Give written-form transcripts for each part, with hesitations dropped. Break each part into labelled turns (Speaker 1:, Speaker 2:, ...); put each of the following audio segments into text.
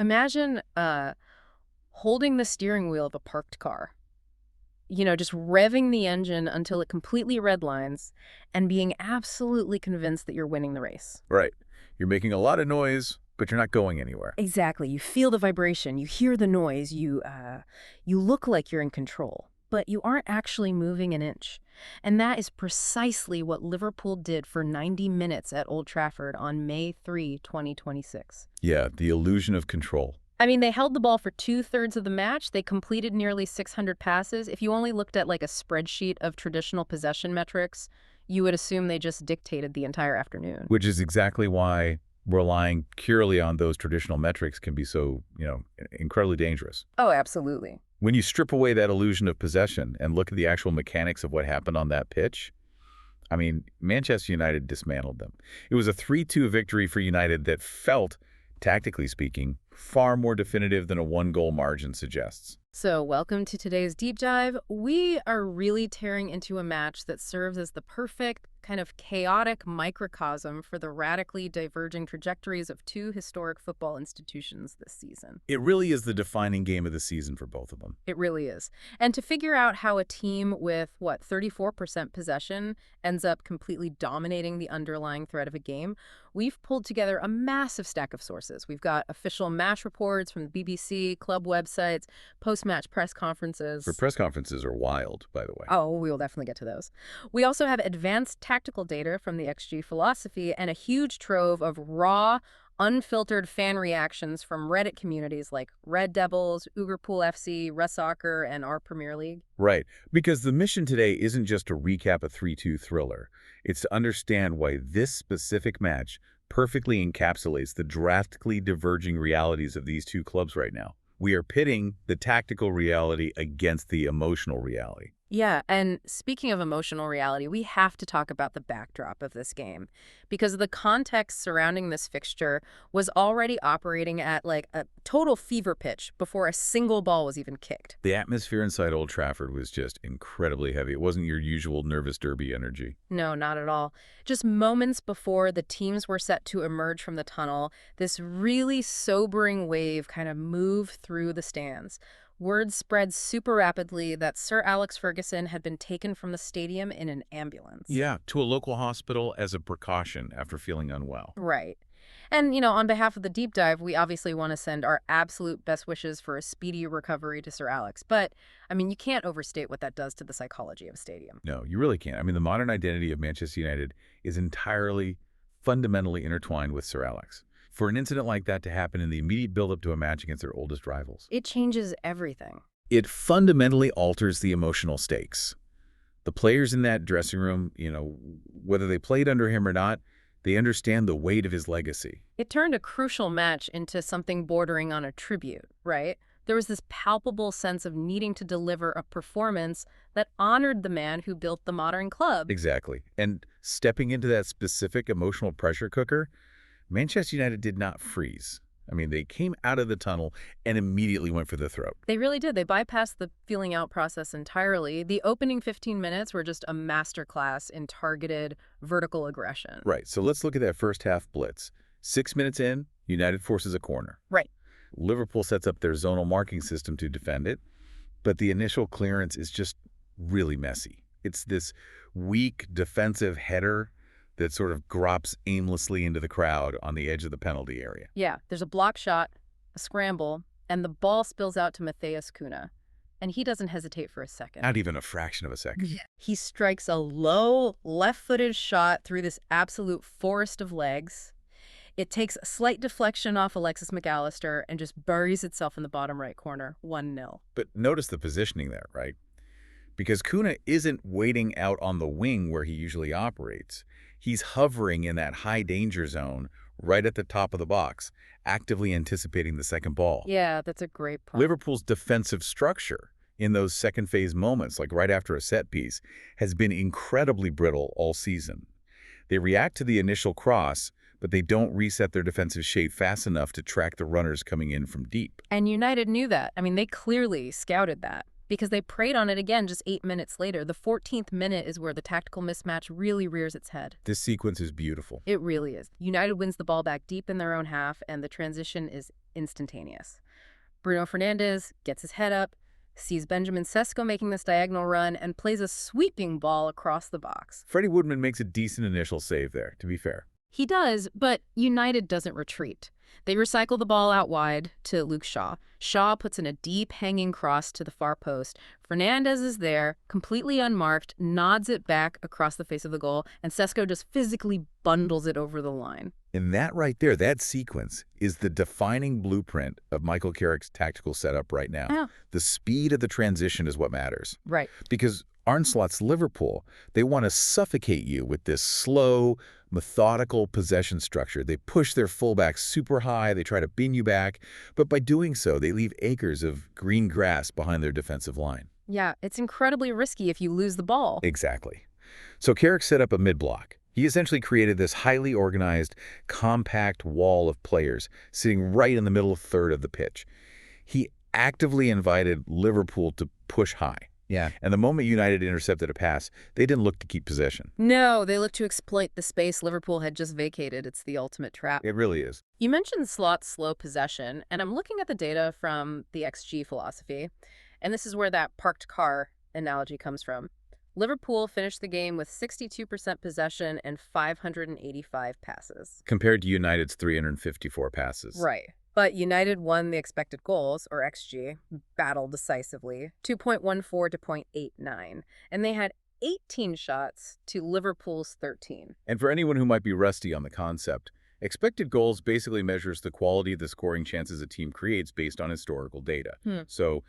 Speaker 1: Imagine holding the steering wheel of a parked car. Just revving the engine until it completely redlines and being absolutely convinced that you're winning the race.
Speaker 2: Right. You're making a lot of noise, but you're not going anywhere.
Speaker 1: Exactly. You feel the vibration, you hear the noise, you look like you're in control, but you aren't actually moving an inch. And that is precisely what Liverpool did for 90 minutes at Old Trafford on May 3, 2026.
Speaker 2: Yeah, the illusion of control.
Speaker 1: I mean, they held the ball for 2/3 of the match. They completed nearly 600 passes. If you only looked at like a spreadsheet of traditional possession metrics, you would assume they just dictated the entire afternoon.
Speaker 2: Which is exactly why relying purely on those traditional metrics can be so, incredibly dangerous.
Speaker 1: Oh, absolutely.
Speaker 2: When you strip away that illusion of possession and look at the actual mechanics of what happened on that pitch, I mean, Manchester United dismantled them. It was a 3-2 victory for United that felt, tactically speaking, far more definitive than a one-goal margin suggests.
Speaker 1: So, welcome to today's deep dive. We are really tearing into a match that serves as the perfect kind of chaotic microcosm for the radically diverging trajectories of two historic football institutions this season.
Speaker 2: It really is the defining game of the season for both of them.
Speaker 1: It really is. And to figure out how a team with, 34% possession ends up completely dominating the underlying thread of a game, we've pulled together a massive stack of sources. We've got official match reports from the BBC, club websites, post-match press conferences.
Speaker 2: The press conferences are wild, by the way.
Speaker 1: Oh, we will definitely get to those. We also have advanced tactical data from the XG philosophy and a huge trove of raw, unfiltered fan reactions from Reddit communities like Red Devils, Liverpool FC, Red Soccer, and our Premier League.
Speaker 2: Right, because the mission today isn't just to recap a 3-2 thriller. It's to understand why this specific match perfectly encapsulates the drastically diverging realities of these two clubs right now. We are pitting the tactical reality against the emotional reality.
Speaker 1: Yeah, and speaking of emotional reality, we have to talk about the backdrop of this game because the context surrounding this fixture was already operating at like a total fever pitch before a single ball was even kicked.
Speaker 2: The atmosphere inside Old Trafford was just incredibly heavy. It wasn't your usual nervous derby energy.
Speaker 1: No, not at all. Just moments before the teams were set to emerge from the tunnel, this really sobering wave kind of moved through the stands. Word spread super rapidly that Sir Alex Ferguson had been taken from the stadium in an ambulance.
Speaker 2: Yeah, to a local hospital as a precaution after feeling unwell.
Speaker 1: Right. And, on behalf of the deep dive, we obviously want to send our absolute best wishes for a speedy recovery to Sir Alex. But, you can't overstate what that does to the psychology of a stadium.
Speaker 2: No, you really can't. The modern identity of Manchester United is entirely, fundamentally intertwined with Sir Alex. For an incident like that to happen in the immediate build-up to a match against their oldest rivals,
Speaker 1: it changes everything.
Speaker 2: It fundamentally alters the emotional stakes. The players in that dressing room, whether they played under him or not, they understand the weight of his legacy.
Speaker 1: It turned a crucial match into something bordering on a tribute, right? There was this palpable sense of needing to deliver a performance that honored the man who built the modern club.
Speaker 2: Exactly. And stepping into that specific emotional pressure cooker, Manchester United did not freeze. They came out of the tunnel and immediately went for the throat.
Speaker 1: They really did. They bypassed the feeling out process entirely. The opening 15 minutes were just a masterclass in targeted vertical aggression.
Speaker 2: Right. So let's look at that first half blitz. 6 minutes in, United forces a corner.
Speaker 1: Right.
Speaker 2: Liverpool sets up their zonal marking system to defend it, but the initial clearance is just really messy. It's this weak defensive header that sort of drops aimlessly into the crowd on the edge of the penalty area.
Speaker 1: Yeah, there's a block shot, a scramble, and the ball spills out to Matheus Cunha. And he doesn't hesitate for a second.
Speaker 2: Not even a fraction of a second.
Speaker 1: Yeah. He strikes a low, left-footed shot through this absolute forest of legs. It takes a slight deflection off Alexis McAllister and just buries itself in the bottom right corner, 1-0.
Speaker 2: But notice the positioning there, right? Because Cunha isn't waiting out on the wing where he usually operates. He's hovering in that high danger zone right at the top of the box, actively anticipating the second ball.
Speaker 1: Yeah, that's a great point.
Speaker 2: Liverpool's defensive structure in those second phase moments, like right after a set piece, has been incredibly brittle all season. They react to the initial cross, but they don't reset their defensive shape fast enough to track the runners coming in from deep.
Speaker 1: And United knew that. They clearly scouted that, because they preyed on it again just 8 minutes later. The 14th minute is where the tactical mismatch really rears its head.
Speaker 2: This sequence is beautiful.
Speaker 1: It really is. United wins the ball back deep in their own half, and the transition is instantaneous. Bruno Fernandes gets his head up, sees Benjamin Sesko making this diagonal run, and plays a sweeping ball across the box.
Speaker 2: Freddie Woodman makes a decent initial save there, to be fair.
Speaker 1: He does, but United doesn't retreat. They recycle the ball out wide to Luke Shaw. Shaw puts in a deep hanging cross to the far post. Fernandes is there, completely unmarked, nods it back across the face of the goal, and Sesko just physically bundles it over the line.
Speaker 2: And that right there, that sequence, is the defining blueprint of Michael Carrick's tactical setup right now.
Speaker 1: Yeah.
Speaker 2: The speed of the transition is what matters.
Speaker 1: Right.
Speaker 2: Because Arne Slot's Liverpool, they want to suffocate you with this slow, methodical possession structure. They push their fullbacks super high, they try to bin you back, but by doing so, they leave acres of green grass behind their defensive line.
Speaker 1: Yeah, it's incredibly risky if you lose the ball.
Speaker 2: Exactly. So Carrick set up a mid-block. He essentially created this highly organized, compact wall of players sitting right in the middle third of the pitch. He actively invited Liverpool to push high.
Speaker 3: Yeah.
Speaker 2: And the moment United intercepted a pass, they didn't look to keep possession.
Speaker 1: No, they look to exploit the space Liverpool had just vacated. It's the ultimate trap.
Speaker 2: It really is.
Speaker 1: You mentioned Slot's slow possession, and I'm looking at the data from the XG philosophy, and this is where that parked car analogy comes from. Liverpool finished the game with 62% possession and 585 passes.
Speaker 2: Compared to United's 354 passes.
Speaker 1: Right. But United won the expected goals, or XG, battle decisively, 2.14 to 0.89. And they had 18 shots to Liverpool's 13.
Speaker 2: And for anyone who might be rusty on the concept, expected goals basically measures the quality of the scoring chances a team creates based on historical data. So,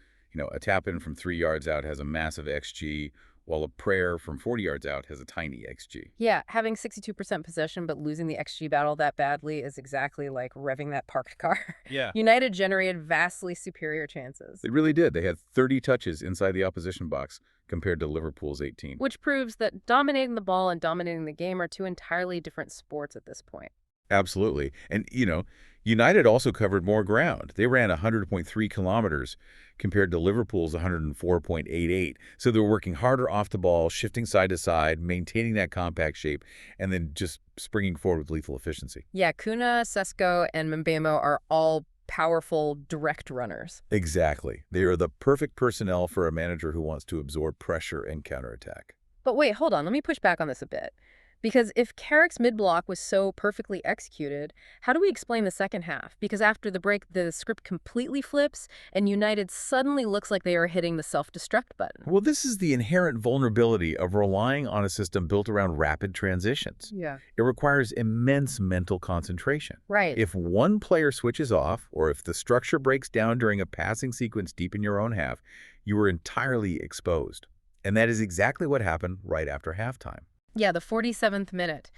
Speaker 2: a tap-in from 3 yards out has a massive XG, while a prayer from 40 yards out has a tiny XG.
Speaker 1: Yeah, having 62% possession but losing the XG battle that badly is exactly like revving that parked car.
Speaker 2: Yeah.
Speaker 1: United generated vastly superior chances.
Speaker 2: They really did. They had 30 touches inside the opposition box compared to Liverpool's 18.
Speaker 1: Which proves that dominating the ball and dominating the game are two entirely different sports at this point.
Speaker 2: Absolutely. And, United also covered more ground. They ran 100.3 kilometers compared to Liverpool's 104.88. So they were working harder off the ball, shifting side to side, maintaining that compact shape, and then just springing forward with lethal efficiency.
Speaker 1: Yeah, Kuna, Sesko, and Mbeumo are all powerful, direct runners.
Speaker 2: Exactly. They are the perfect personnel for a manager who wants to absorb pressure and counterattack.
Speaker 1: But wait, hold on. Let me push back on this a bit. Because if Carrick's mid-block was so perfectly executed, how do we explain the second half? Because after the break, the script completely flips, and United suddenly looks like they are hitting the self-destruct button.
Speaker 2: Well, this is the inherent vulnerability of relying on a system built around rapid transitions.
Speaker 1: Yeah.
Speaker 2: It requires immense mental concentration.
Speaker 1: Right.
Speaker 2: If one player switches off, or if the structure breaks down during a passing sequence deep in your own half, you are entirely exposed. And that is exactly what happened right after halftime.
Speaker 1: Yeah, the 47th minute.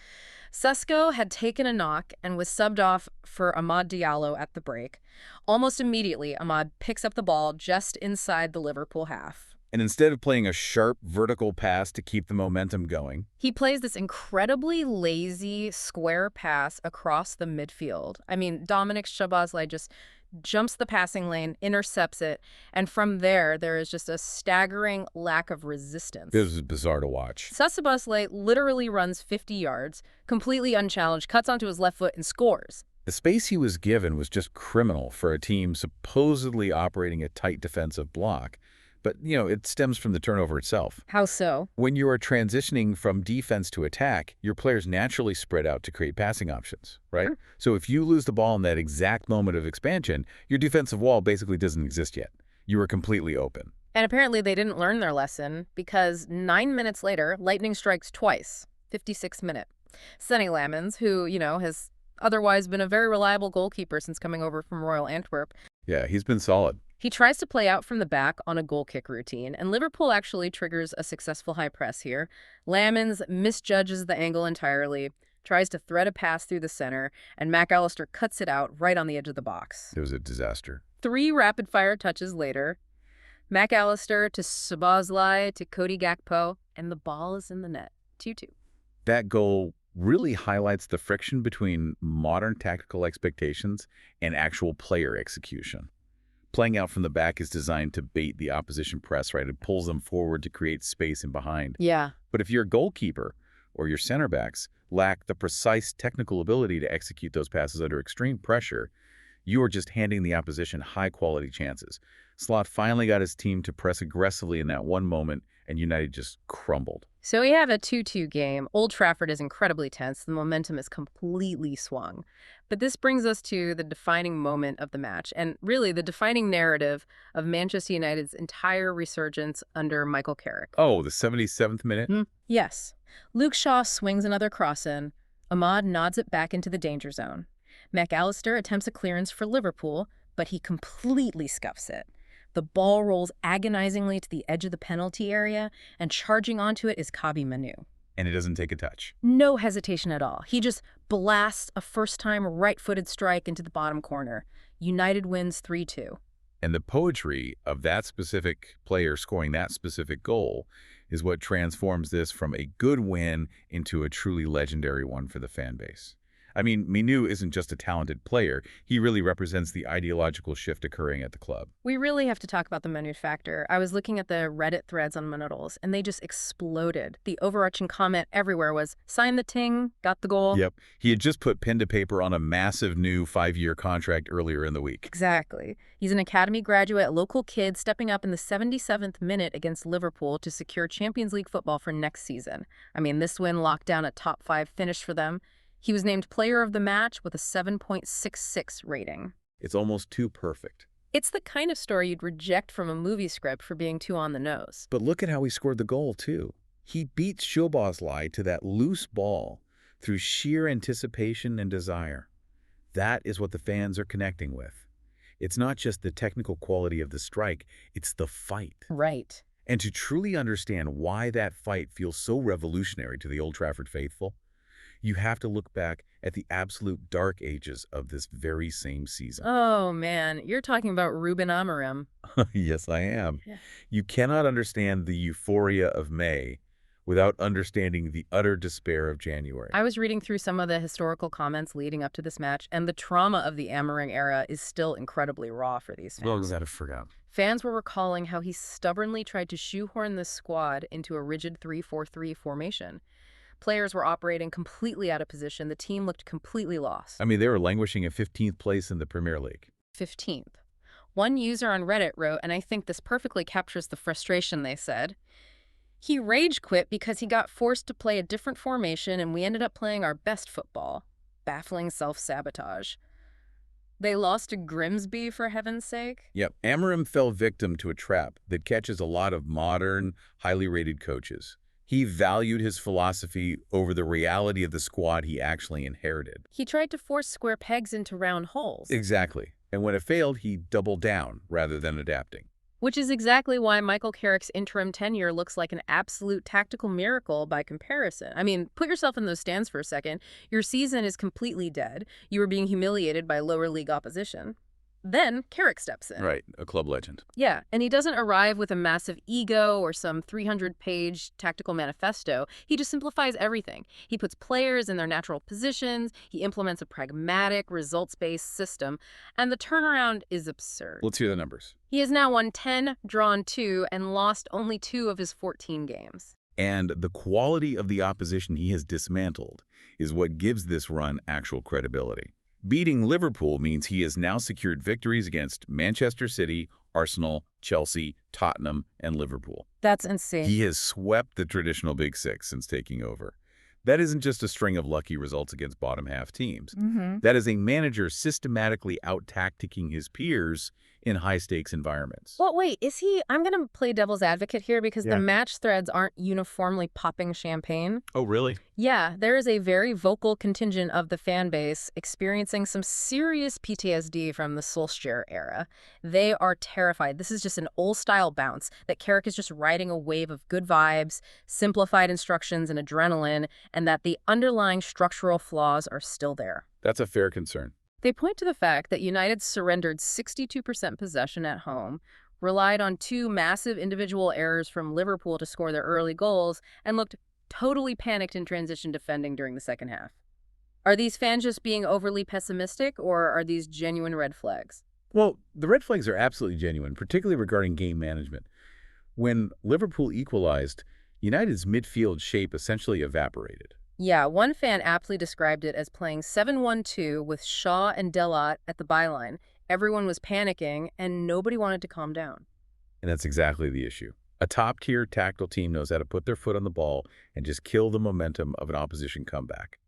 Speaker 1: Sesko had taken a knock and was subbed off for Amad Diallo at the break. Almost immediately, Amad picks up the ball just inside the Liverpool half.
Speaker 2: And instead of playing a sharp vertical pass to keep the momentum going,
Speaker 1: he plays this incredibly lazy square pass across the midfield. I mean, Dominic Szoboszlai just jumps the passing lane, intercepts it, and from there is just a staggering lack of resistance.
Speaker 2: This is bizarre to watch.
Speaker 1: Szoboszlai literally runs 50 yards, completely unchallenged, cuts onto his left foot, and scores.
Speaker 2: The space he was given was just criminal for a team supposedly operating a tight defensive block. But, it stems from the turnover itself.
Speaker 1: How so?
Speaker 2: When you are transitioning from defense to attack, your players naturally spread out to create passing options, right?
Speaker 1: Sure.
Speaker 2: So if you lose the ball in that exact moment of expansion, your defensive wall basically doesn't exist yet. You are completely open.
Speaker 1: And apparently they didn't learn their lesson because 9 minutes later, lightning strikes twice, 56th minute. Sonny Lamens, who, has otherwise been a very reliable goalkeeper since coming over from Royal Antwerp.
Speaker 2: Yeah, he's been solid.
Speaker 1: He tries to play out from the back on a goal kick routine, and Liverpool actually triggers a successful high press here. Lamens misjudges the angle entirely, tries to thread a pass through the center, and Mac Allister cuts it out right on the edge of the box.
Speaker 2: It was a disaster.
Speaker 1: 3 rapid-fire touches later, Mac Allister to Szoboszlai to Cody Gakpo, and the ball is in the net. 2-2.
Speaker 2: That goal really highlights the friction between modern tactical expectations and actual player execution. Playing out from the back is designed to bait the opposition press, right? It pulls them forward to create space in behind.
Speaker 1: Yeah.
Speaker 2: But if your goalkeeper or your center backs lack the precise technical ability to execute those passes under extreme pressure, You are just handing the opposition high-quality chances. Slot finally got his team to press aggressively in that one moment, and United just crumbled.
Speaker 1: So we have a 2-2 game. Old Trafford is incredibly tense. The momentum is completely swung. But this brings us to the defining moment of the match, and really the defining narrative of Manchester United's entire resurgence under Michael Carrick.
Speaker 2: Oh, the 77th minute?
Speaker 1: Yes. Luke Shaw swings another cross in. Ahmad nods it back into the danger zone. McAllister attempts a clearance for Liverpool, but he completely scuffs it. The ball rolls agonizingly to the edge of the penalty area, and charging onto it is Kabi Manu.
Speaker 2: And it doesn't take a touch.
Speaker 1: No hesitation at all. He just blasts a first-time right-footed strike into the bottom corner. United wins 3-2.
Speaker 2: And the poetry of that specific player scoring that specific goal is what transforms this from a good win into a truly legendary one for the fan base. I mean, Minu isn't just a talented player. He really represents the ideological shift occurring at the club.
Speaker 1: We really have to talk about the Manu factor. I was looking at the Reddit threads on Manoodles, and they just exploded. The overarching comment everywhere was, sign the ting, got the goal.
Speaker 2: Yep. He had just put pen to paper on a massive new 5-year contract earlier in the week.
Speaker 1: Exactly. He's an academy graduate, local kid, stepping up in the 77th minute against Liverpool to secure Champions League football for next season. I mean, this win locked down a top 5 finish for them. He was named player of the match with a 7.66 rating.
Speaker 2: It's almost too perfect.
Speaker 1: It's the kind of story you'd reject from a movie script for being too on the nose.
Speaker 2: But look at how he scored the goal, too. He beat Szoboszlai to that loose ball through sheer anticipation and desire. That is what the fans are connecting with. It's not just the technical quality of the strike, it's the fight.
Speaker 1: Right.
Speaker 2: And to truly understand why that fight feels so revolutionary to the Old Trafford faithful, you have to look back at the absolute dark ages of this very same season.
Speaker 1: Oh, man. You're talking about Ruben Amorim.
Speaker 2: Yes, I am.
Speaker 1: Yeah.
Speaker 2: You cannot understand the euphoria of May without understanding the utter despair of January.
Speaker 1: I was reading through some of the historical comments leading up to this match, and the trauma of the Amorim era is still incredibly raw for these fans.
Speaker 2: I forgot.
Speaker 1: Fans were recalling how he stubbornly tried to shoehorn this squad into a rigid 3-4-3 formation. Players were operating completely out of position. The team looked completely lost.
Speaker 2: I mean, they were languishing at 15th place in the Premier League.
Speaker 1: 15th. One user on Reddit wrote, and I think this perfectly captures the frustration, they said, he rage quit because he got forced to play a different formation and we ended up playing our best football. Baffling self-sabotage. They lost to Grimsby, for heaven's sake?
Speaker 2: Yep. Amorim fell victim to a trap that catches a lot of modern, highly rated coaches. He valued his philosophy over the reality of the squad he actually inherited.
Speaker 1: He tried to force square pegs into round holes.
Speaker 2: Exactly. And when it failed, he doubled down rather than adapting.
Speaker 1: Which is exactly why Michael Carrick's interim tenure looks like an absolute tactical miracle by comparison. I mean, put yourself in those stands for a second. Your season is completely dead. You are being humiliated by lower league opposition. Then Carrick steps in.
Speaker 2: Right, a club legend.
Speaker 1: Yeah, and he doesn't arrive with a massive ego or some 300-page tactical manifesto. He just simplifies everything. He puts players in their natural positions, he implements a pragmatic, results-based system, and the turnaround is absurd.
Speaker 2: Let's hear the numbers.
Speaker 1: He has now won 10, drawn 2, and lost only 2 of his 14 games.
Speaker 2: And the quality of the opposition he has dismantled is what gives this run actual credibility. Beating Liverpool means he has now secured victories against Manchester City, Arsenal, Chelsea, Tottenham, and Liverpool.
Speaker 1: That's insane.
Speaker 2: He has swept the traditional Big Six since taking over. That isn't just a string of lucky results against bottom-half teams. That is a manager systematically out-tacticking his peers in high-stakes environments.
Speaker 1: Well, wait, is he... I'm going to play devil's advocate here because the match threads aren't uniformly popping champagne.
Speaker 2: Oh, really?
Speaker 1: Yeah, there is a very vocal contingent of the fan base experiencing some serious PTSD from the Solskjaer era. They are terrified. This is just an old-style bounce, that Carrick is just riding a wave of good vibes, simplified instructions, and adrenaline, and that the underlying structural flaws are still there.
Speaker 2: That's a fair concern.
Speaker 1: They point to the fact that United surrendered 62% possession at home, relied on 2 massive individual errors from Liverpool to score their early goals, and looked totally panicked in transition defending during the second half. Are these fans just being overly pessimistic, or are these genuine red flags?
Speaker 2: Well, the red flags are absolutely genuine, particularly regarding game management. When Liverpool equalized, United's midfield shape essentially evaporated.
Speaker 1: Yeah, one fan aptly described it as playing 7-1-2 with Shaw and Delot at the byline. Everyone was panicking, and nobody wanted to calm down.
Speaker 2: And that's exactly the issue. A top-tier tactical team knows how to put their foot on the ball and just kill the momentum of an opposition comeback.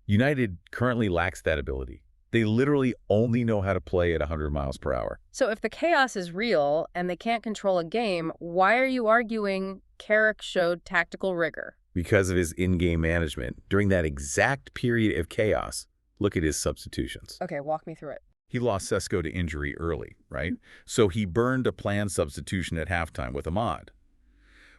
Speaker 2: United currently lacks that ability. They literally only know how to play at 100 miles per hour.
Speaker 1: So if the chaos is real and they can't control a game, why are you arguing Carrick showed tactical rigor?
Speaker 2: Because of his in-game management, during that exact period of chaos, look at his substitutions.
Speaker 1: Okay, walk me through it.
Speaker 2: He lost Sesko to injury early, right? So he burned a planned substitution at halftime with Ahmad.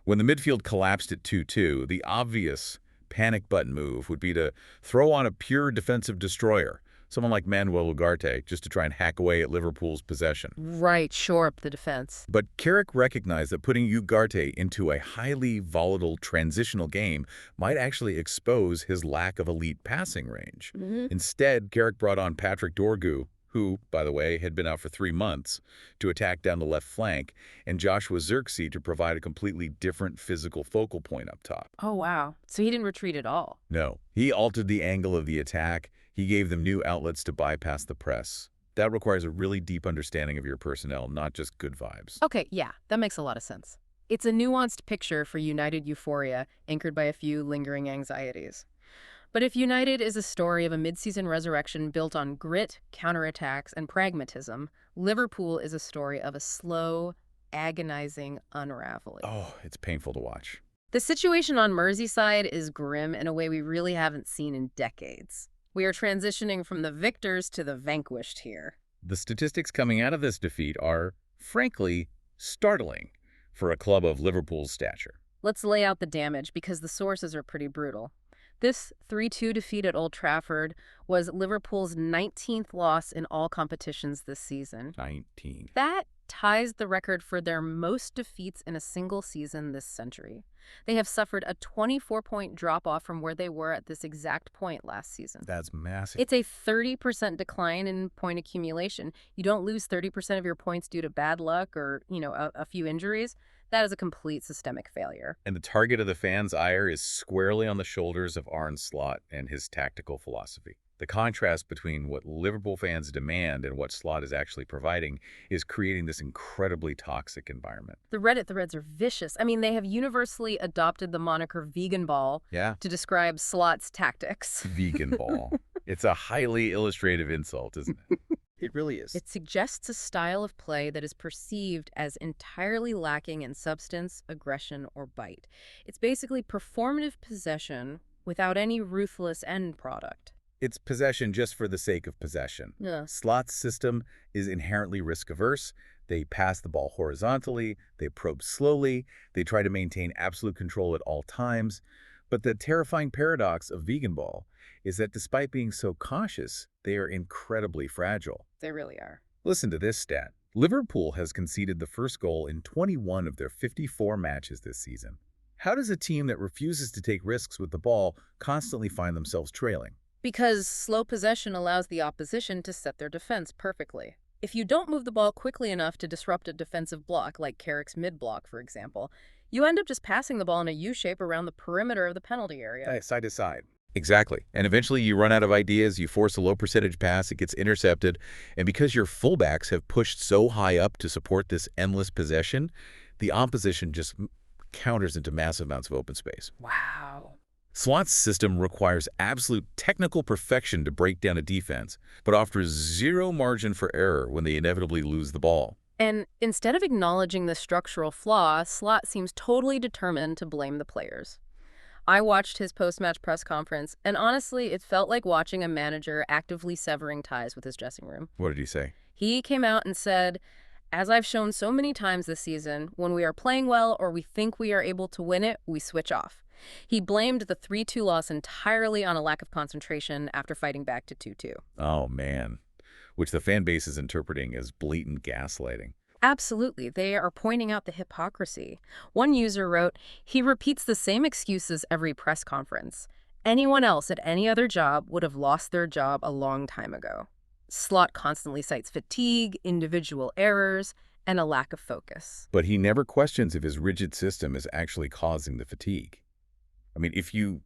Speaker 2: When the midfield collapsed at 2-2, the obvious panic button move would be to throw on a pure defensive destroyer, someone like Manuel Ugarte, just to try and hack away at Liverpool's possession.
Speaker 1: Right, shore up the defense.
Speaker 2: But Carrick recognized that putting Ugarte into a highly volatile transitional game might actually expose his lack of elite passing range. Instead, Carrick brought on Patrick Dorgu, who, by the way, had been out for 3 months, to attack down the left flank, and Joshua Zirkzee to provide a completely different physical focal point up top.
Speaker 1: Oh, wow. So he didn't retreat at all.
Speaker 2: No, he altered the angle of the attack. He gave them new outlets to bypass the press. That requires a really deep understanding of your personnel, not just good vibes.
Speaker 1: Okay, yeah, that makes a lot of sense. It's a nuanced picture for United euphoria, anchored by a few lingering anxieties. But if United is a story of a mid-season resurrection built on grit, counterattacks, and pragmatism, Liverpool is a story of a slow, agonizing unraveling.
Speaker 2: Oh, it's painful to watch.
Speaker 1: The situation on Merseyside is grim in a way we really haven't seen in decades. We are transitioning from the victors to the vanquished here.
Speaker 2: The statistics coming out of this defeat are, frankly, startling for a club of Liverpool's stature.
Speaker 1: Let's lay out the damage because the sources are pretty brutal. This 3-2 defeat at Old Trafford was Liverpool's 19th loss in all competitions this season.
Speaker 2: 19.
Speaker 1: That ties the record for their most defeats in a single season this century. They have suffered a 24-point drop-off from where they were at this exact point last season.
Speaker 2: That's massive.
Speaker 1: It's a 30% decline in point accumulation. You don't lose 30% of your points due to bad luck or, a few injuries. That is a complete systemic failure.
Speaker 2: And the target of the fans' ire is squarely on the shoulders of Arne Slot and his tactical philosophy. The contrast between what Liverpool fans demand and what Slot is actually providing is creating this incredibly toxic environment.
Speaker 1: The Reddit threads are vicious. I mean, they have universally adopted the moniker vegan ball to describe Slot's tactics.
Speaker 2: Vegan ball. It's a highly illustrative insult, isn't it? It really is.
Speaker 1: It suggests a style of play that is perceived as entirely lacking in substance, aggression, or bite. It's basically performative possession without any ruthless end product.
Speaker 2: It's possession just for the sake of possession.
Speaker 1: Yeah.
Speaker 2: Slot's system is inherently risk-averse. They pass the ball horizontally, they probe slowly, they try to maintain absolute control at all times. But the terrifying paradox of vegan ball is that despite being so cautious, they are incredibly fragile.
Speaker 1: They really are.
Speaker 2: Listen to this stat. Liverpool has conceded the first goal in 21 of their 54 matches this season. How does a team that refuses to take risks with the ball constantly find themselves trailing?
Speaker 1: Because slow possession allows the opposition to set their defense perfectly. If you don't move the ball quickly enough to disrupt a defensive block, like Carrick's mid-block, for example, you end up just passing the ball in a U-shape around the perimeter of the penalty area.
Speaker 2: Side to side. Exactly. And eventually you run out of ideas, you force a low-percentage pass, it gets intercepted, and because your fullbacks have pushed so high up to support this endless possession, the opposition just counters into massive amounts of open space.
Speaker 1: Wow.
Speaker 2: Slot's system requires absolute technical perfection to break down a defense, but offers zero margin for error when they inevitably lose the ball.
Speaker 1: And instead of acknowledging the structural flaw, Slot seems totally determined to blame the players. I watched his post-match press conference, and honestly, it felt like watching a manager actively severing ties with his dressing room.
Speaker 2: What did he say?
Speaker 1: He came out and said, "As I've shown so many times this season, when we are playing well or we think we are able to win it, we switch off." He blamed the 3-2 loss entirely on a lack of concentration after fighting back to 2-2.
Speaker 2: Oh, man. Which the fan base is interpreting as blatant gaslighting.
Speaker 1: Absolutely. They are pointing out the hypocrisy. One user wrote, "He repeats the same excuses every press conference. Anyone else at any other job would have lost their job a long time ago." Slot constantly cites fatigue, individual errors, and a lack of focus.
Speaker 2: But he never questions if his rigid system is actually causing the fatigue. I mean, if you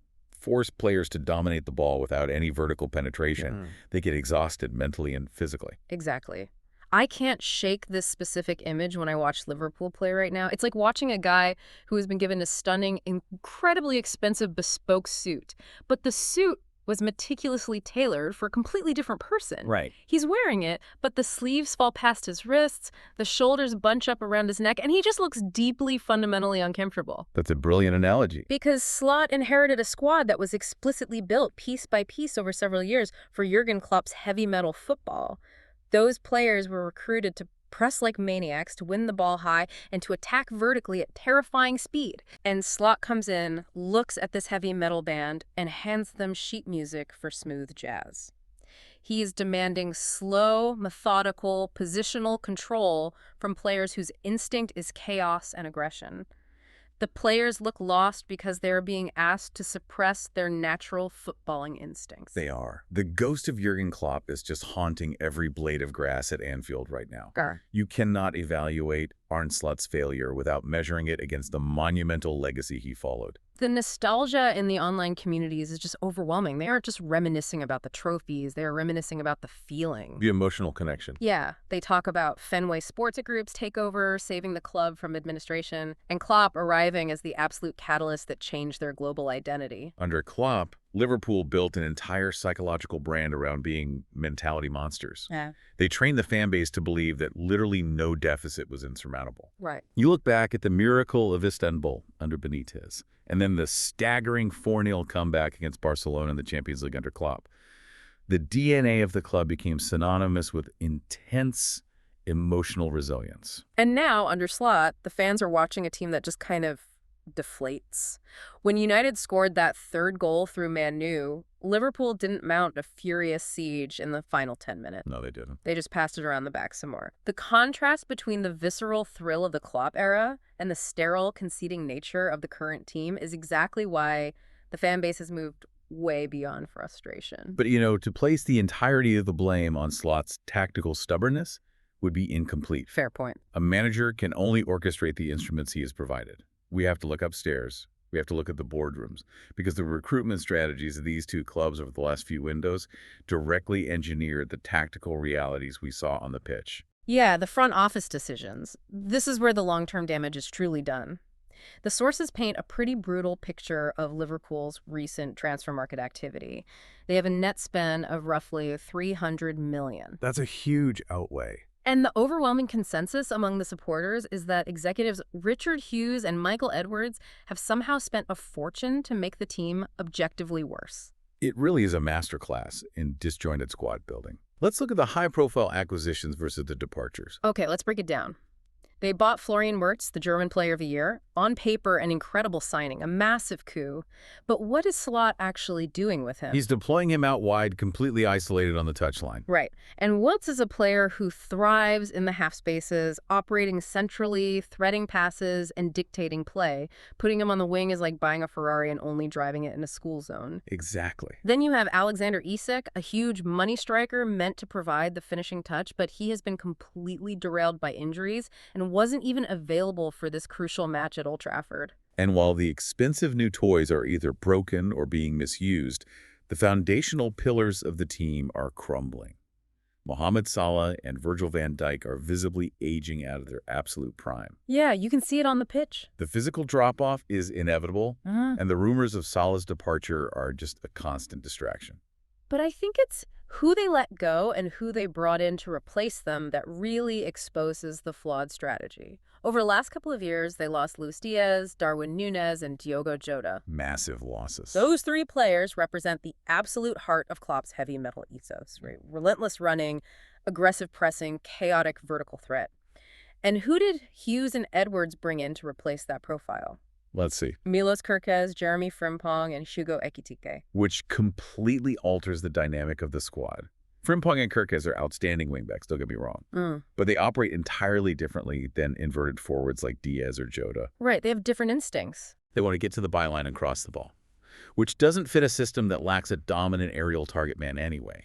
Speaker 2: force players to dominate the ball without any vertical penetration,
Speaker 1: Mm.
Speaker 2: they get exhausted mentally and physically.
Speaker 1: Exactly. I can't shake this specific image when I watch Liverpool play right now. It's like watching a guy who has been given a stunning, incredibly expensive bespoke suit. But the suit was meticulously tailored for a completely different person.
Speaker 2: Right.
Speaker 1: He's wearing it, but the sleeves fall past his wrists, the shoulders bunch up around his neck, and he just looks deeply, fundamentally uncomfortable.
Speaker 2: That's a brilliant analogy.
Speaker 1: Because Slot inherited a squad that was explicitly built piece by piece over several years for Jurgen Klopp's heavy metal football. Those players were recruited to press like maniacs, to win the ball high, and to attack vertically at terrifying speed. And Slot comes in, looks at this heavy metal band, and hands them sheet music for smooth jazz. He is demanding slow, methodical, positional control from players whose instinct is chaos and aggression. The players look lost because they're being asked to suppress their natural footballing instincts.
Speaker 2: They are. The ghost of Jurgen Klopp is just haunting every blade of grass at Anfield right now.
Speaker 1: Grr.
Speaker 2: You cannot evaluate Arne Slot's failure without measuring it against the monumental legacy he followed.
Speaker 1: The nostalgia in the online communities is just overwhelming. They aren't just reminiscing about the trophies, they're reminiscing about the feeling.
Speaker 2: The emotional connection.
Speaker 1: Yeah, they talk about Fenway Sports Group's takeover, saving the club from administration, and Klopp arriving as the absolute catalyst that changed their global identity.
Speaker 2: Under Klopp, Liverpool built an entire psychological brand around being mentality monsters.
Speaker 1: Yeah.
Speaker 2: They trained the fan base to believe that literally no deficit was insurmountable.
Speaker 1: Right.
Speaker 2: You look back at the miracle of Istanbul under Benitez, and then the staggering 4-0 comeback against Barcelona in the Champions League under Klopp. The DNA of the club became synonymous with intense emotional resilience.
Speaker 1: And now, under Slot, the fans are watching a team that just kind of deflates. When United scored that third goal through Manu, Liverpool didn't mount a furious siege in the final 10 minutes.
Speaker 2: No, they didn't.
Speaker 1: They just passed it around the back some more. The contrast between the visceral thrill of the Klopp era and the sterile, conceding nature of the current team is exactly why the fan base has moved way beyond frustration.
Speaker 2: But, to place the entirety of the blame on Slot's tactical stubbornness would be incomplete.
Speaker 1: Fair point.
Speaker 2: A manager can only orchestrate the instruments he has provided. We have to look upstairs. We have to look at the boardrooms, because the recruitment strategies of these two clubs over the last few windows directly engineered the tactical realities we saw on the pitch.
Speaker 1: Yeah, the front office decisions. This is where the long-term damage is truly done. The sources paint a pretty brutal picture of Liverpool's recent transfer market activity. They have a net spend of roughly $300 million.
Speaker 2: That's a huge outlay.
Speaker 1: And the overwhelming consensus among the supporters is that executives Richard Hughes and Michael Edwards have somehow spent a fortune to make the team objectively worse.
Speaker 2: It really is a masterclass in disjointed squad building. Let's look at the high-profile acquisitions versus the departures.
Speaker 1: Okay, let's break it down. They bought Florian Wirtz, the German Player of the Year. On paper, an incredible signing, a massive coup. But what is Slot actually doing with him?
Speaker 2: He's deploying him out wide, completely isolated on the touchline.
Speaker 1: Right. And Wirtz is a player who thrives in the half spaces, operating centrally, threading passes, and dictating play. Putting him on the wing is like buying a Ferrari and only driving it in a school zone.
Speaker 2: Exactly.
Speaker 1: Then you have Alexander Isak, a huge money striker meant to provide the finishing touch, but he has been completely derailed by injuries and wasn't even available for this crucial match at Old Trafford.
Speaker 2: And while the expensive new toys are either broken or being misused, the foundational pillars of the team are crumbling. Mohamed Salah and Virgil van Dijk are visibly aging out of their absolute prime.
Speaker 1: Yeah, you can see it on the pitch.
Speaker 2: The physical drop-off is inevitable, and the rumors of Salah's departure are just a constant distraction.
Speaker 1: But I think it's who they let go and who they brought in to replace them that really exposes the flawed strategy. Over the last couple of years, they lost Luis Diaz, Darwin Núñez, and Diogo Jota.
Speaker 2: Massive losses.
Speaker 1: Those three players represent the absolute heart of Klopp's heavy metal ethos, right? Relentless running, aggressive pressing, chaotic vertical threat. And who did Hughes and Edwards bring in to replace that profile?
Speaker 2: Let's see.
Speaker 1: Milos Kerkez, Jeremy Frimpong, and Hugo Ekitike.
Speaker 2: Which completely alters the dynamic of the squad. Frimpong and Kerkez are outstanding wingbacks, don't get me wrong. But they operate entirely differently than inverted forwards like Diaz or Jota.
Speaker 1: Right, they have different instincts.
Speaker 2: They want to get to the byline and cross the ball, which doesn't fit a system that lacks a dominant aerial target man anyway.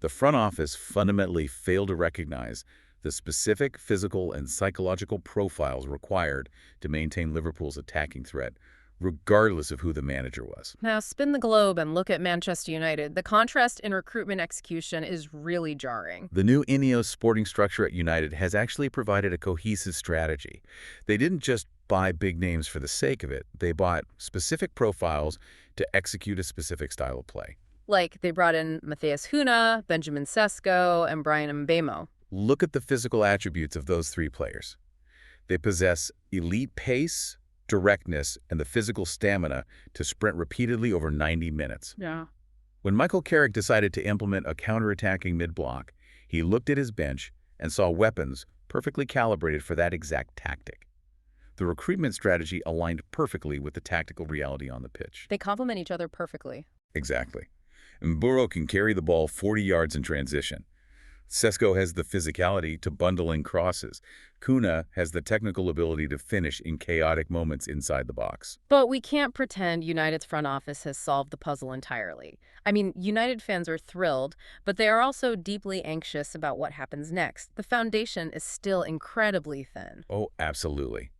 Speaker 2: The front office fundamentally failed to recognize the specific physical and psychological profiles required to maintain Liverpool's attacking threat, regardless of who the manager was.
Speaker 1: Now, spin the globe and look at Manchester United. The contrast in recruitment execution is really jarring.
Speaker 2: The new Ineos sporting structure at United has actually provided a cohesive strategy. They didn't just buy big names for the sake of it. They bought specific profiles to execute a specific style of play.
Speaker 1: Like, they brought in Matthias Cunha, Benjamin Sesko, and Brian Mbeumo.
Speaker 2: Look at the physical attributes of those three players. They possess elite pace, directness, and the physical stamina to sprint repeatedly over 90 minutes.
Speaker 1: Yeah.
Speaker 2: When Michael Carrick decided to implement a counterattacking mid-block, he looked at his bench and saw weapons perfectly calibrated for that exact tactic. The recruitment strategy aligned perfectly with the tactical reality on the pitch.
Speaker 1: They complement each other perfectly.
Speaker 2: Exactly. Mburo can carry the ball 40 yards in transition. Sesko has the physicality to bundle in crosses. Cunha has the technical ability to finish in chaotic moments inside the box.
Speaker 1: But we can't pretend United's front office has solved the puzzle entirely. I mean, United fans are thrilled, but they are also deeply anxious about what happens next. The foundation is still incredibly thin.
Speaker 2: Oh, absolutely.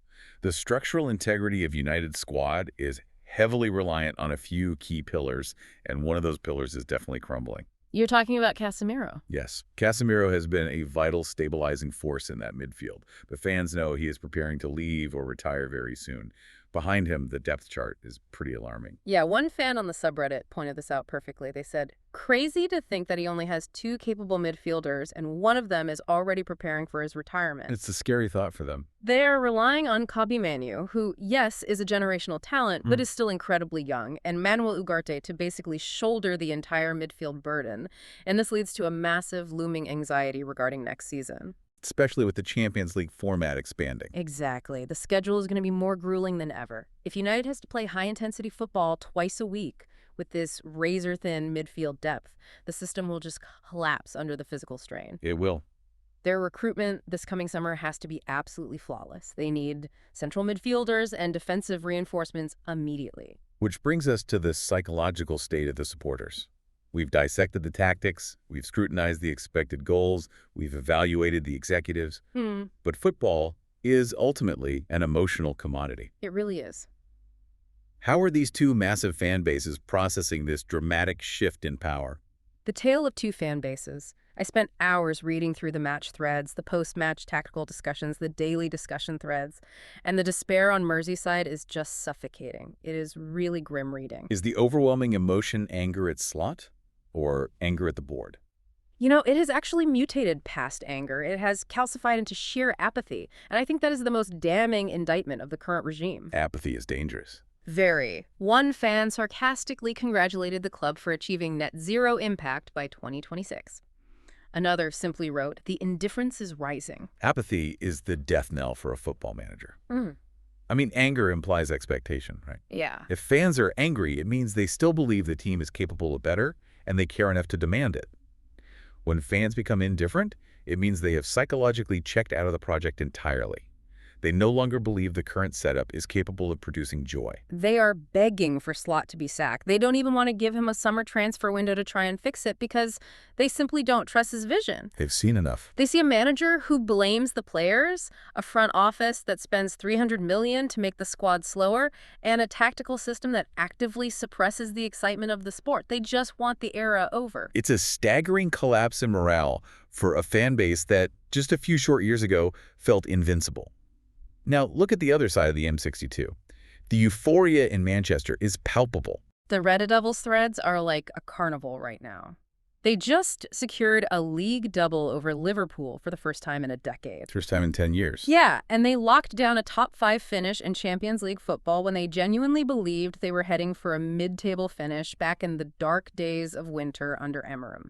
Speaker 2: The structural integrity of United's squad is heavily reliant on a few key pillars, and one of those pillars is definitely crumbling.
Speaker 1: You're talking about Casemiro.
Speaker 2: Yes, Casemiro has been a vital stabilizing force in that midfield, but fans know he is preparing to leave or retire very soon. Behind him, the depth chart is pretty alarming.
Speaker 1: Yeah, one fan on the subreddit pointed this out perfectly. They said, crazy to think that he only has two capable midfielders and one of them is already preparing for his retirement.
Speaker 2: It's a scary thought for them.
Speaker 1: They are relying on Kobbie Mainoo, who, yes, is a generational talent, but is still incredibly young, and Manuel Ugarte to basically shoulder the entire midfield burden. And this leads to a massive looming anxiety regarding next season.
Speaker 2: Especially with the Champions League format expanding.
Speaker 1: Exactly. The schedule is going to be more grueling than ever. If United has to play high-intensity football twice a week with this razor-thin midfield depth, the system will just collapse under the physical strain.
Speaker 2: It will.
Speaker 1: Their recruitment this coming summer has to be absolutely flawless. They need central midfielders and defensive reinforcements immediately.
Speaker 2: Which brings us to the psychological state of the supporters. We've dissected the tactics, we've scrutinized the expected goals, we've evaluated the executives. But football is ultimately an emotional commodity.
Speaker 1: It really is.
Speaker 2: How are these two massive fan bases processing this dramatic shift in power?
Speaker 1: The tale of two fan bases. I spent hours reading through the match threads, the post-match tactical discussions, the daily discussion threads, and the despair on Merseyside is just suffocating. It is really grim reading.
Speaker 2: Is the overwhelming emotion anger at Slot or anger at the board?
Speaker 1: You know, it has actually mutated past anger. It has calcified into sheer apathy, and I think that is the most damning indictment of the current regime.
Speaker 2: Apathy is dangerous.
Speaker 1: Very. One fan sarcastically congratulated the club for achieving net zero impact by 2026. Another simply wrote, "The indifference is rising."
Speaker 2: Apathy is the death knell for a football manager. I mean, anger implies expectation, right?
Speaker 1: Yeah.
Speaker 2: If fans are angry, it means they still believe the team is capable of better and they care enough to demand it. When fans become indifferent, it means they have psychologically checked out of the project entirely. They no longer believe the current setup is capable of producing joy.
Speaker 1: They are begging for Slot to be sacked. They don't even want to give him a summer transfer window to try and fix it because they simply don't trust his vision.
Speaker 2: They've seen enough.
Speaker 1: They see a manager who blames the players, a front office that spends $300 million to make the squad slower, and a tactical system that actively suppresses the excitement of the sport. They just want the era over.
Speaker 2: It's a staggering collapse in morale for a fan base that just a few short years ago felt invincible. Now, look at the other side of the M62. The euphoria in Manchester is palpable.
Speaker 1: The Red Devils threads are like a carnival right now. They just secured a league double over Liverpool for the first time in a decade.
Speaker 2: First time in 10 years.
Speaker 1: Yeah, and they locked down a top 5 finish in Champions League football when they genuinely believed they were heading for a mid-table finish back in the dark days of winter under Emeram.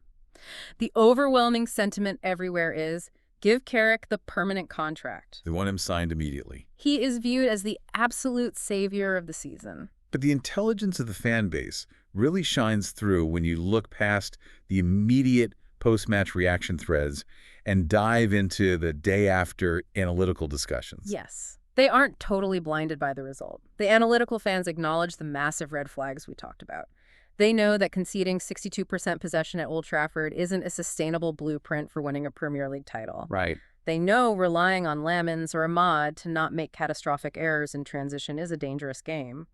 Speaker 1: The overwhelming sentiment everywhere is, give Carrick the permanent contract.
Speaker 2: They want him signed immediately.
Speaker 1: He is viewed as the absolute savior of the season.
Speaker 2: But the intelligence of the fan base really shines through when you look past the immediate post-match reaction threads and dive into the day-after analytical discussions.
Speaker 1: Yes. They aren't totally blinded by the result. The analytical fans acknowledge the massive red flags we talked about. They know that conceding 62% possession at Old Trafford isn't a sustainable blueprint for winning a Premier League title.
Speaker 2: Right.
Speaker 1: They know relying on Lamins or Ahmad to not make catastrophic errors in transition is a dangerous game.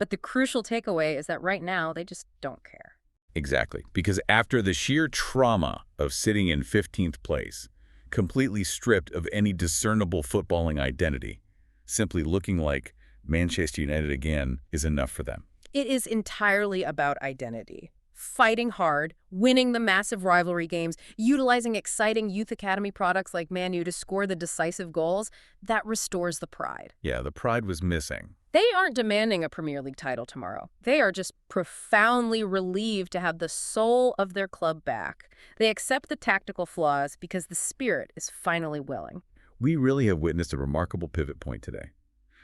Speaker 1: But the crucial takeaway is that right now, they just don't care.
Speaker 2: Exactly. Because after the sheer trauma of sitting in 15th place, completely stripped of any discernible footballing identity, simply looking like Manchester United again is enough for them.
Speaker 1: It is entirely about identity. Fighting hard, winning the massive rivalry games, utilizing exciting youth academy products like Man U to score the decisive goals, that restores the pride.
Speaker 2: Yeah, the pride was missing.
Speaker 1: They aren't demanding a Premier League title tomorrow. They are just profoundly relieved to have the soul of their club back. They accept the tactical flaws because the spirit is finally willing.
Speaker 2: We really have witnessed a remarkable pivot point today.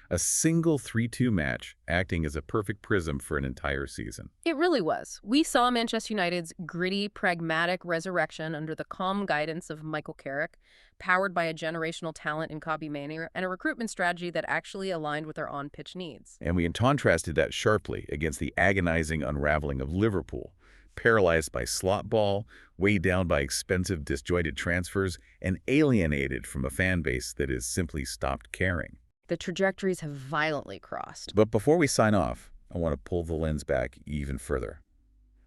Speaker 2: A single 3-2 match acting as a perfect prism for an entire season.
Speaker 1: It really was. We saw Manchester United's gritty, pragmatic resurrection under the calm guidance of Michael Carrick, powered by a generational talent in Kobbie Mainoo and a recruitment strategy that actually aligned with our on-pitch needs.
Speaker 2: And we contrasted that sharply against the agonizing unraveling of Liverpool, paralyzed by slot ball, weighed down by expensive disjointed transfers, and alienated from a fan base that has simply stopped caring.
Speaker 1: The trajectories have violently crossed.
Speaker 2: But before we sign off, I want to pull the lens back even further.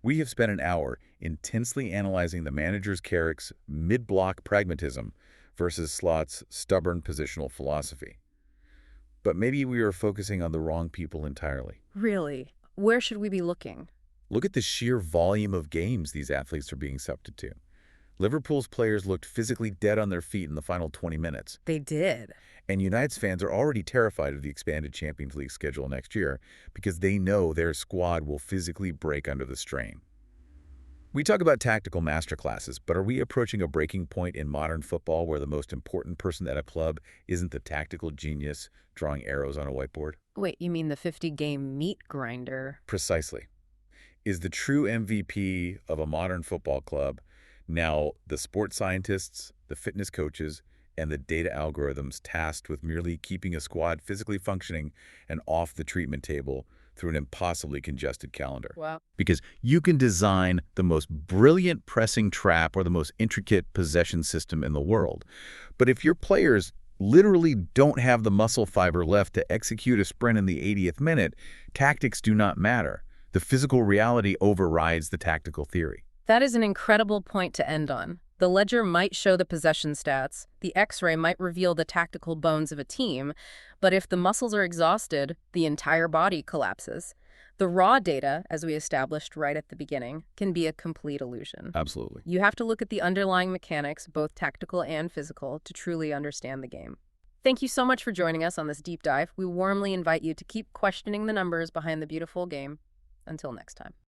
Speaker 2: We have spent an hour intensely analyzing the manager's Carrick's mid-block pragmatism versus Slot's stubborn positional philosophy. But maybe we are focusing on the wrong people entirely.
Speaker 1: Really? Where should we be looking?
Speaker 2: Look at the sheer volume of games these athletes are being subjected to. Liverpool's players looked physically dead on their feet in the final 20 minutes.
Speaker 1: They did.
Speaker 2: And United's fans are already terrified of the expanded Champions League schedule next year because they know their squad will physically break under the strain. We talk about tactical masterclasses, but are we approaching a breaking point in modern football where the most important person at a club isn't the tactical genius drawing arrows on a whiteboard?
Speaker 1: Wait, you mean the 50-game meat grinder?
Speaker 2: Precisely. Is the true MVP of a modern football club now the sports scientists, the fitness coaches, and the data algorithms tasked with merely keeping a squad physically functioning and off the treatment table through an impossibly congested calendar?
Speaker 1: Wow.
Speaker 2: Because you can design the most brilliant pressing trap or the most intricate possession system in the world. But if your players literally don't have the muscle fiber left to execute a sprint in the 80th minute, tactics do not matter. The physical reality overrides the tactical theory.
Speaker 1: That is an incredible point to end on. The ledger might show the possession stats, the X-ray might reveal the tactical bones of a team, but if the muscles are exhausted, the entire body collapses. The raw data, as we established right at the beginning, can be a complete illusion.
Speaker 2: Absolutely.
Speaker 1: You have to look at the underlying mechanics, both tactical and physical, to truly understand the game. Thank you so much for joining us on this deep dive. We warmly invite you to keep questioning the numbers behind the beautiful game. Until next time.